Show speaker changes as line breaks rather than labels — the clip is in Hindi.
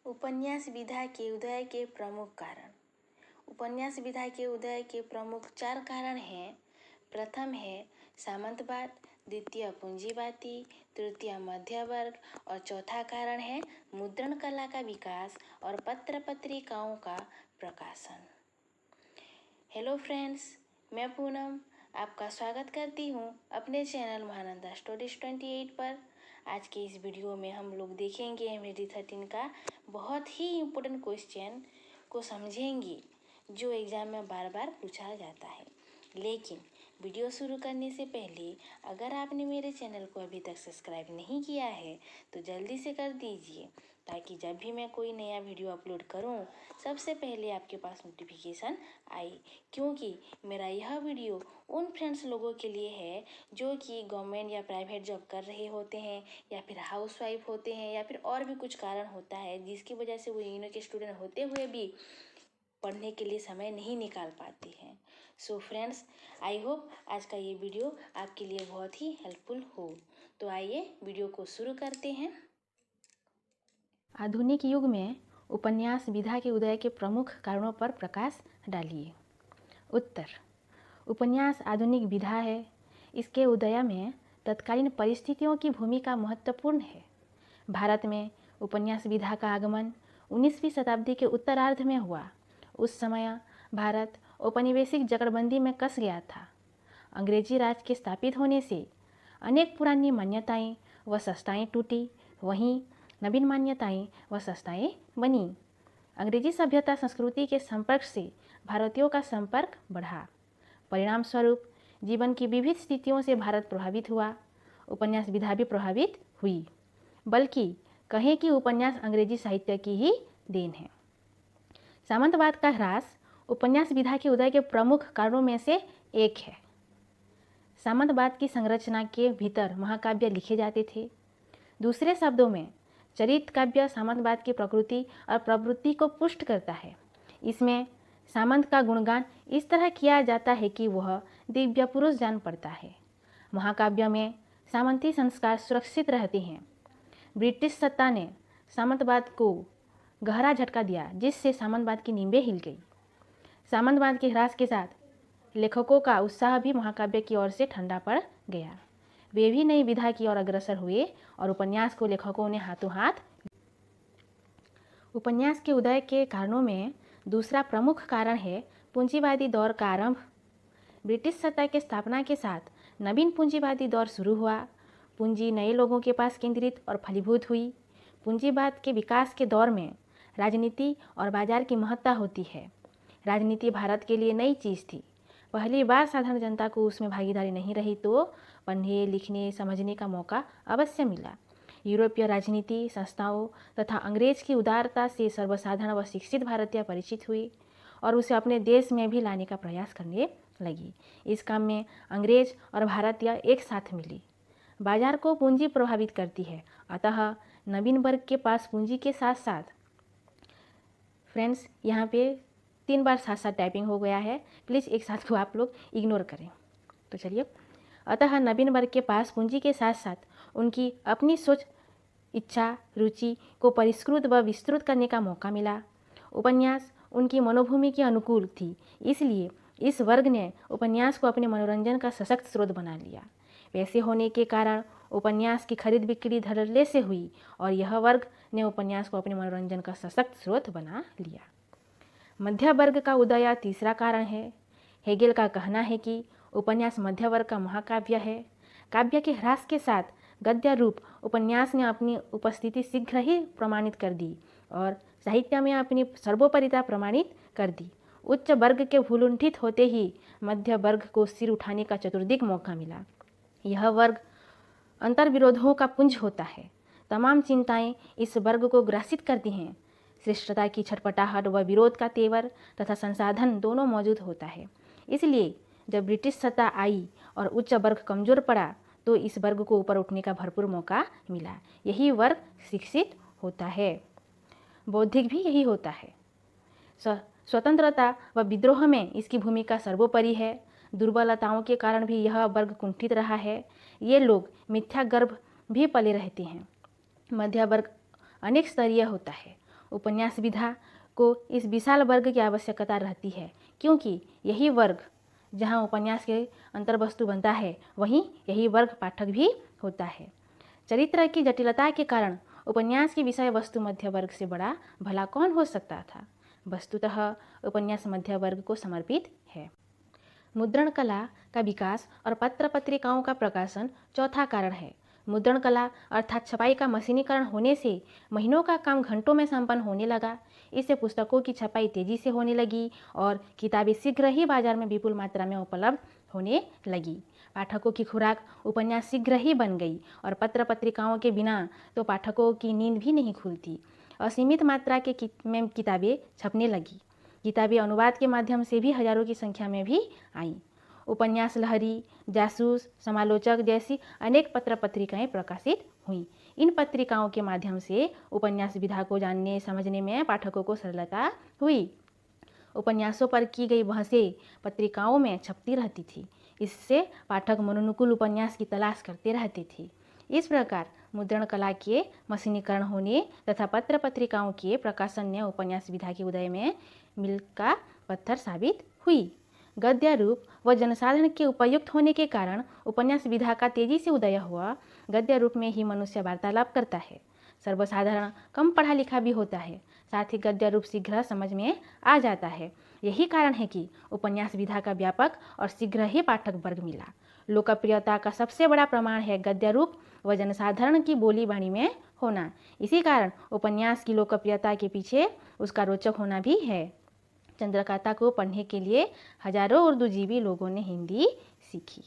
उपन्यास विधा के उदय के प्रमुख कारण। उपन्यास विधा के उदय के प्रमुख 4 कारण हैं। प्रथम है सामंतवाद, द्वितीय पूंजीवादी, तृतीय मध्य वर्ग और चौथा कारण है मुद्रण कला का विकास और पत्र पत्रिकाओं का प्रकाशन। हेलो फ्रेंड्स, मैं पूनम आपका स्वागत करती हूँ अपने चैनल महानंदा स्टोरीज 28 पर। आज के इस वीडियो में हम लोग देखेंगे एमएसडी 13 का बहुत ही इम्पोर्टेंट क्वेश्चन को समझेंगे जो एग्ज़ाम में बार बार पूछा जाता है। लेकिन वीडियो शुरू करने से पहले अगर आपने मेरे चैनल को अभी तक सब्सक्राइब नहीं किया है तो जल्दी से कर दीजिए, ताकि जब भी मैं कोई नया वीडियो अपलोड करूं सबसे पहले आपके पास नोटिफिकेशन आए। क्योंकि मेरा यह वीडियो उन फ्रेंड्स लोगों के लिए है जो कि गवर्नमेंट या प्राइवेट जॉब कर रहे होते हैं या फिर हाउसवाइफ होते हैं या फिर और भी कुछ कारण होता है जिसकी वजह से वो यूनिवर्सिटी के स्टूडेंट होते हुए भी पढ़ने के लिए समय नहीं निकाल पाते हैं। सो फ्रेंड्स, आई होप आज का ये वीडियो आपके लिए बहुत ही हेल्पफुल हो। तो आइए वीडियो को शुरू करते हैं।
आधुनिक युग में उपन्यास विधा के उदय के प्रमुख कारणों पर प्रकाश डालिए। उत्तर: उपन्यास आधुनिक विधा है। इसके उदय में तत्कालीन परिस्थितियों की भूमिका महत्वपूर्ण है। भारत में उपन्यास विधा का आगमन 19वीं शताब्दी के उत्तरार्ध में हुआ। उस समय भारत औपनिवेशिक जकड़बंदी में कस गया था। अंग्रेजी राज के स्थापित होने से अनेक पुरानी मान्यताएं व संस्थाएं टूटी, वहीं नवीन मान्यताएं व संस्थाएं बनी। अंग्रेजी सभ्यता संस्कृति के संपर्क से भारतीयों का संपर्क बढ़ा। परिणाम स्वरूप जीवन की विविध स्थितियों से भारत प्रभावित हुआ। उपन्यास विधा भी प्रभावित हुई, बल्कि कहें कि उपन्यास अंग्रेजी साहित्य की ही देन है। सामंतवाद का ह्रास उपन्यास विधा के उदय के प्रमुख कारणों में से एक है। सामंतवाद की संरचना के भीतर महाकाव्य लिखे जाते थे। दूसरे शब्दों में, चरित्र काव्य सामंतवाद की प्रकृति और प्रवृत्ति को पुष्ट करता है। इसमें सामंत का गुणगान इस तरह किया जाता है कि वह दिव्य पुरुष जान पड़ता है। महाकाव्य में सामंती संस्कार सुरक्षित रहते हैं। ब्रिटिश सत्ता ने सामंतवाद को गहरा झटका दिया, जिससे सामंतवाद की नींवें हिल गई। सामंतवाद के ह्रास के साथ लेखकों का उत्साह भी महाकाव्य की ओर से ठंडा पड़ गया। वे भी नई विधा की ओर अग्रसर हुए और उपन्यास को लेखकों ने हाथों हाथ। उपन्यास के उदय के कारणों में दूसरा प्रमुख कारण है पूंजीवादी दौर का आरंभ। ब्रिटिश सत्ता के स्थापना के साथ नवीन पूंजीवादी दौर शुरू हुआ। पूंजी नए लोगों के पास केंद्रित और फलीभूत हुई। पूंजीवाद के विकास के दौर में राजनीति और बाजार की महत्ता होती है। राजनीति भारत के लिए नई चीज़ थी। पहली बार साधारण जनता को उसमें भागीदारी नहीं रही तो पढ़ने, लिखने, समझने का मौका अवश्य मिला। यूरोपीय राजनीति संस्थाओं तथा अंग्रेज की उदारता से सर्वसाधारण व शिक्षित भारतीय परिचित हुई और उसे अपने देश में भी लाने का प्रयास करने लगी। इस काम में अंग्रेज और भारतीय एक साथ मिली। बाजार को पूंजी प्रभावित करती है, अतः नवीन वर्ग के पास पूंजी के साथ साथ, फ्रेंड्स यहाँ पे 3 बार साथ साथ टाइपिंग हो गया है, प्लीज़ एक साथ को आप लोग इग्नोर करें। तो चलिए, अतः नवीन वर्ग के पास पूंजी के साथ साथ उनकी अपनी सोच, इच्छा, रुचि को परिष्कृत व विस्तृत करने का मौका मिला। उपन्यास उनकी मनोभूमि के अनुकूल थी, इसलिए इस वर्ग ने उपन्यास को अपने मनोरंजन का सशक्त स्रोत बना लिया। वैसे होने के कारण उपन्यास की खरीद बिक्री धड़ल्ले से हुई और यह वर्ग ने उपन्यास को अपने मनोरंजन का सशक्त स्रोत बना लिया। मध्य वर्ग का उदय तीसरा कारण है। हेगेल का कहना है कि उपन्यास मध्य वर्ग का महाकाव्य है। काव्य के ह्रास के साथ गद्य रूप उपन्यास ने अपनी उपस्थिति शीघ्र ही प्रमाणित कर दी और साहित्य में अपनी सर्वोपरिता प्रमाणित कर दी। उच्च वर्ग के भूलुंठित होते ही मध्य वर्ग को सिर उठाने का चतुर्दिक मौका मिला। यह वर्ग अंतर्विरोधों का पुंज होता है। तमाम चिंताएं इस वर्ग को ग्रासित करती हैं। श्रेष्ठता की छटपटाहट व विरोध का तेवर तथा संसाधन दोनों मौजूद होता है। इसलिए जब ब्रिटिश सत्ता आई और उच्च वर्ग कमजोर पड़ा तो इस वर्ग को ऊपर उठने का भरपूर मौका मिला। यही वर्ग शिक्षित होता है, बौद्धिक भी यही होता है। स्वतंत्रता व विद्रोह में इसकी भूमिका सर्वोपरि है। दुर्बलताओं के कारण भी यह वर्ग कुंठित रहा है। ये लोग मिथ्या गर्भ भी पले रहते हैं। मध्य वर्ग अनेक स्तरीय होता है। उपन्यास विधा को इस विशाल वर्ग की आवश्यकता रहती है, क्योंकि यही वर्ग जहाँ उपन्यास के अंतर्वस्तु बनता है, वहीं यही वर्ग पाठक भी होता है। चरित्र की जटिलता के कारण उपन्यास की विषय वस्तु मध्य वर्ग से बड़ा भला कौन हो सकता था। वस्तुतः उपन्यास मध्य वर्ग को समर्पित है। मुद्रण कला का विकास और पत्र पत्रिकाओं का प्रकाशन चौथा कारण है। मुद्रण कला अर्थात छपाई का मशीनीकरण होने से महीनों का काम घंटों में संपन्न होने लगा। इससे पुस्तकों की छपाई तेजी से होने लगी और किताबें शीघ्र ही बाजार में विपुल मात्रा में उपलब्ध होने लगी। पाठकों की खुराक उपन्यास शीघ्र ही बन गई और पत्र पत्रिकाओं के बिना तो पाठकों की नींद भी नहीं खुलती। असीमित मात्रा में किताबें छपने लगी। किताबें अनुवाद के माध्यम से भी हजारों की संख्या में भी आईं। उपन्यास लहरी, जासूस, समालोचक जैसी अनेक पत्र पत्रिकाएं प्रकाशित हुईं। इन पत्रिकाओं के माध्यम से उपन्यास विधा को जानने समझने में पाठकों को सरलता हुई। उपन्यासों पर की गई बहसें पत्रिकाओं में छपती रहती थी। इससे पाठक मनोनुकूल उपन्यास की तलाश करते रहते थे। इस प्रकार मुद्रण कला के मशीनीकरण होने तथा पत्र पत्रिकाओं के प्रकाशन ने उपन्यास विधा के उदय में मील का पत्थर साबित हुई। गद्य रूप व जनसाधारण के उपयुक्त होने के कारण उपन्यास विधा का तेजी से उदय हुआ। गद्य रूप में ही मनुष्य वार्तालाप करता है। सर्वसाधारण कम पढ़ा लिखा भी होता है, साथ ही गद्य रूप शीघ्र समझ में आ जाता है। यही कारण है कि उपन्यास विधा का व्यापक और शीघ्र ही पाठक वर्ग मिला। लोकप्रियता का सबसे बड़ा प्रमाण है गद्य रूप व जनसाधारण की बोली बाणी में होना। इसी कारण उपन्यास की लोकप्रियता के पीछे उसका रोचक होना भी है। चंद्रकांता को पढ़ने के लिए हजारों उर्दूजीवी लोगों ने हिंदी सीखी।